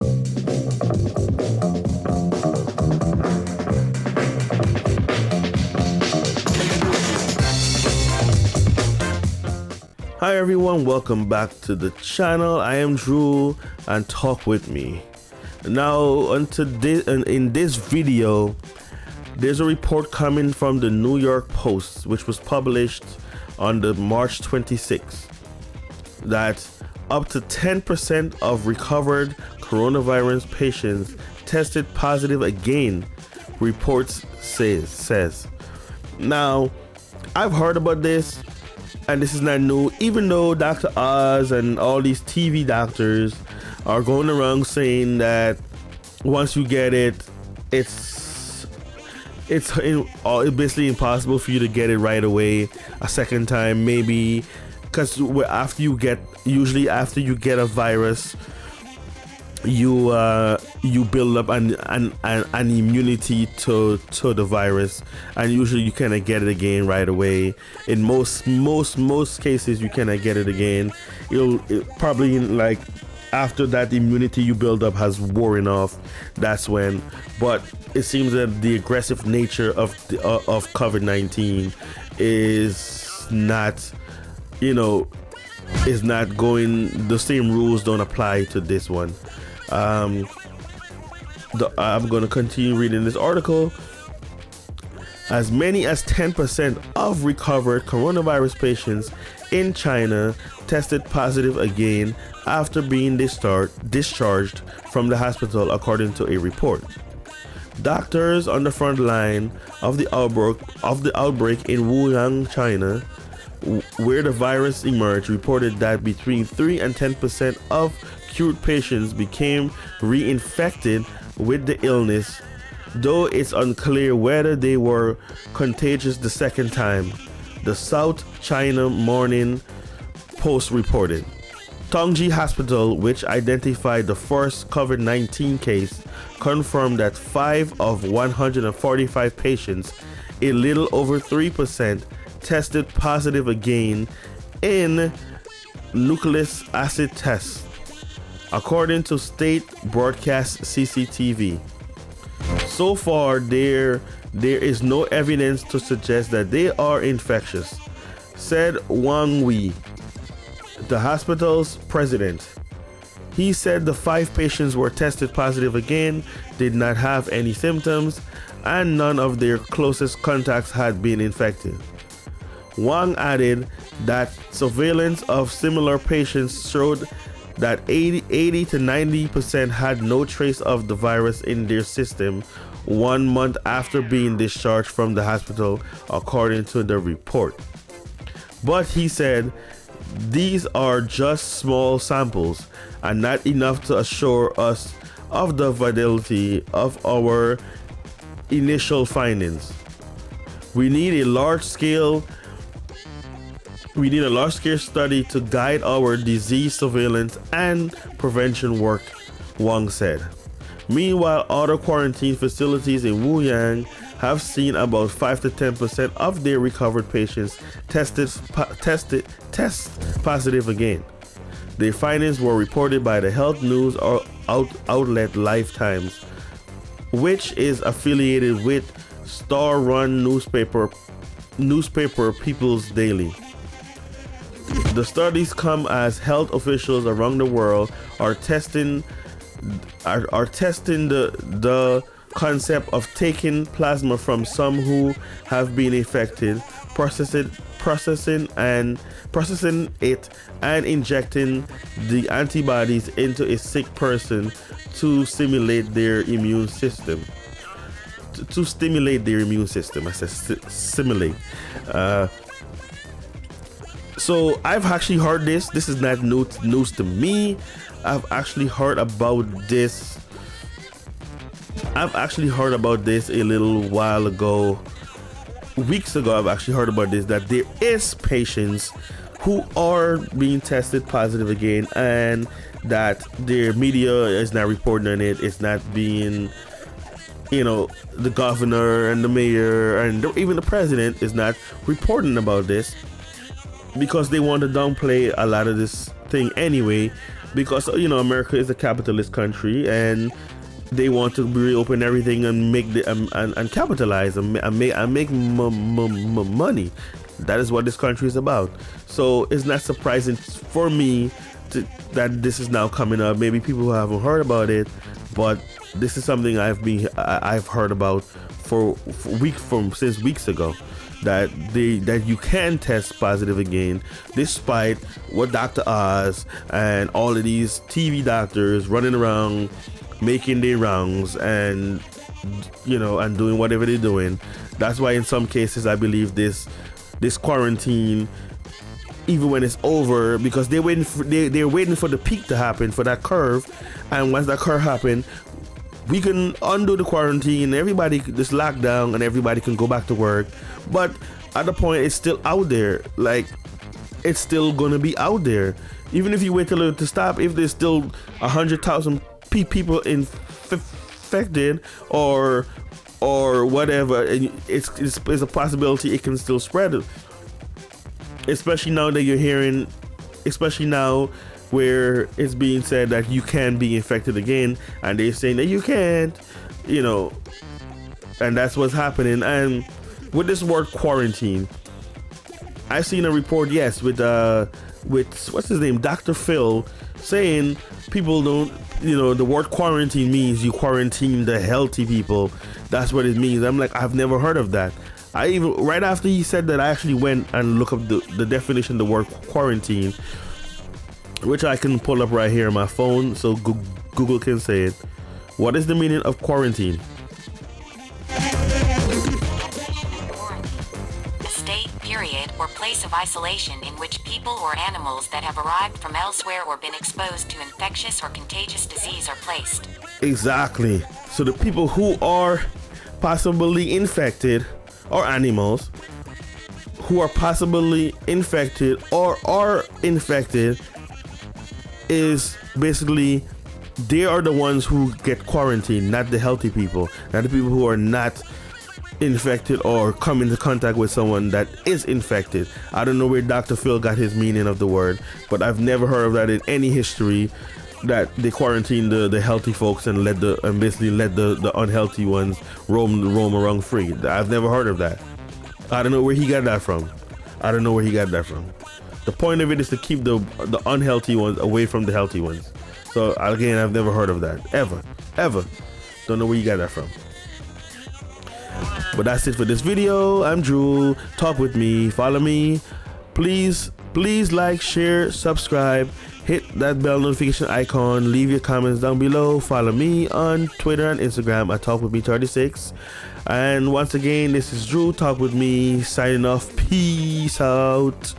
Hi everyone, welcome back to the channel. I am Drew and talk with me. Now in this video, there's a report coming from the New York Post, which was published on the March 26th, that up to 10% of recovered coronavirus patients tested positive again, reports says. Now, I've heard about this, and this is not new, even though Dr. Oz and all these TV doctors are going around saying that once you get it, it's basically impossible for you to get it right away a second time, maybe, because usually after you get a virus, you build up an immunity to the virus, and usually you cannot get it again right away. In most cases, you cannot get it again. It'll probably, like, after that immunity you build up has worn off, that's when. But it seems that the aggressive nature of COVID-19 is not, is not going. The same rules don't apply to this one. I'm going to continue reading this article. As many as 10% of recovered coronavirus patients in China tested positive again after being discharged from the hospital, according to a report. Doctors on the front line of the outbreak in Wuhan, China, where the virus emerged, reported that between 3 and 10% of cured patients became reinfected with the illness, though it's unclear whether they were contagious the second time, the South China Morning Post reported. Tongji Hospital, which identified the first COVID-19 case, confirmed that 5 of 145 patients, a little over 3%, tested positive again in nucleic acid tests, according to state broadcast CCTV. So far, there is no evidence to suggest that they are infectious, said Wang Wei, the hospital's president. He said the 5 patients were tested positive again, did not have any symptoms, and none of their closest contacts had been infected. Wang added that surveillance of similar patients showed that 80 to 90% had no trace of the virus in their system 1 month after being discharged from the hospital, according to the report. But he said these are just small samples and not enough to assure us of the validity of our initial findings. We need a large-scale study to guide our disease surveillance and prevention work, Wang said. Meanwhile, other quarantine facilities in Wuhan have seen about 5 to 10% of their recovered patients test positive again. Their findings were reported by the health news outlet Lifetimes, which is affiliated with star-run newspaper People's Daily. The studies come as health officials around the world are testing the concept of taking plasma from some who have been infected, processing it and injecting the antibodies into a sick person to stimulate their immune system. I said simulate. So I've actually heard this. This is not news to me. I've actually heard about this. A little while ago. Weeks ago, I've actually heard about this, that there is patients who are being tested positive again, and that their media is not reporting on it. It's not being, the governor and the mayor and even the president is not reporting about this, because they want to downplay a lot of this thing anyway, because America is a capitalist country, and they want to reopen everything and make and capitalize and make money. That is what this country is about. So it's not surprising for me that this is now coming up. Maybe people who haven't heard about it, but this is something I've heard about since weeks ago. That you can test positive again, despite what Dr. Oz and all of these TV doctors running around making their rounds and and doing whatever they're doing. That's why in some cases I believe this quarantine, even when it's over, because they're waiting for the peak to happen, for that curve, and once that curve happens, we can undo the quarantine, everybody just lock down, and everybody can go back to work. But at the point, it's still out there. Like, it's still gonna be out there, even if you wait till it to stop. If there's still 100,000 people infected or whatever, it's a possibility it can still spread. Especially now that you're hearing, especially now where it's being said that you can be infected again, and they're saying that you can't, and that's what's happening. And with this word quarantine, I've seen a report, yes, with what's his name, Dr. Phil, saying people don't, the word quarantine means you quarantine the healthy people. That's what it means. I'm like, I've never heard of that. I even, right after he said that, I actually went and looked up the definition of the word quarantine, which I can pull up right here on my phone, so Google can say it. What is the meaning of quarantine? A state, period, or place of isolation in which people or animals that have arrived from elsewhere or been exposed to infectious or contagious disease are placed. Exactly. So the people who are possibly infected, or animals who are possibly infected or are infected, is basically, they are the ones who get quarantined, not the healthy people, not the people who are not infected or come into contact with someone that is infected. I don't know where Dr. Phil got his meaning of the word, but I've never heard of that in any history, that they quarantine the healthy folks and basically let the unhealthy ones roam around free. I've never heard of that. I don't know where he got that from. The point of it is to keep the unhealthy ones away from the healthy ones. So again, I've never heard of that. Ever. Don't know where you got that from. But that's it for this video. I'm Drew. Talk with me. Follow me. Please like, share, subscribe. Hit that bell notification icon. Leave your comments down below. Follow me on Twitter and Instagram at TalkWithMe36. And once again, this is Drew. Talk with me. Signing off. Peace out.